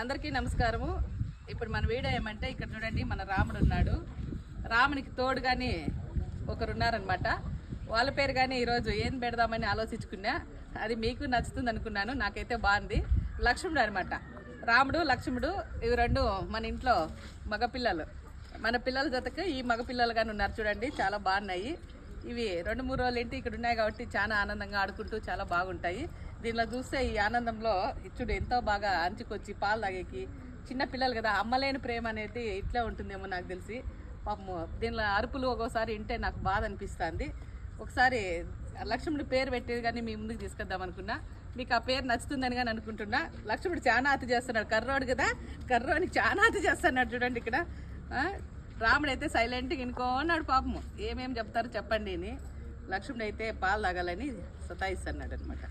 అందరికీ నమస్కారము. ఇప్పుడు మన వీడియో ఏమంటే ఇక్కడ చూడండి, మన రాముడు ఉన్నాడు. రామునికి తోడుగాని ఒకరు ఉన్నారనమాట. వాళ్ళ పేరు కానీ ఈరోజు ఏం పెడదామని ఆలోచించుకున్నా. అది మీకు నచ్చుతుంది అనుకున్నాను. నాకైతే బాగుంది. లక్ష్మణుడు అనమాట. రాముడు లక్ష్మణుడు ఇవి రెండు మన ఇంట్లో మగపిల్లలు. మన పిల్లల జతకు ఈ మగపిల్లలు కానీ ఉన్నారు చూడండి, చాలా బాగున్నాయి. ఇవి 2-3 రోజులు ఇంటి ఇక్కడ ఉన్నాయి కాబట్టి చాలా ఆనందంగా ఆడుకుంటూ చాలా బాగుంటాయి. దీనిలో చూస్తే ఈ ఆనందంలో ఇచ్చుడు ఎంతో బాగా అంచుకొచ్చి పాలు తాగేకి చిన్న పిల్లలు కదా, అమ్మలేని ప్రేమ అనేది ఇట్లా ఉంటుందేమో నాకు తెలిసి. పాపము దీనిలో అరుపులు ఒక్కోసారి వింటే నాకు బాధ అనిపిస్తుంది. ఒకసారి లక్ష్మణుడి పేరు పెట్టేది కానీ మీ ముందుకు తీసుకొద్దాం అనుకున్నా. మీకు ఆ పేరు నచ్చుతుందని కానీ అనుకుంటున్నా. లక్ష్మణుడు చాలా అతి చేస్తున్నాడు, కర్రోడు కదా, కర్రోనికి చాలా అతి చేస్తున్నాడు చూడండి ఇక్కడ. రాముడు అయితే సైలెంట్గా ఇనుకోన్నాడు. పాపము ఏమేమి చెప్తారో చెప్పండి అని. లక్ష్మణుడు అయితే పాలు తాగాలని సతాయిస్తున్నాడు అనమాట.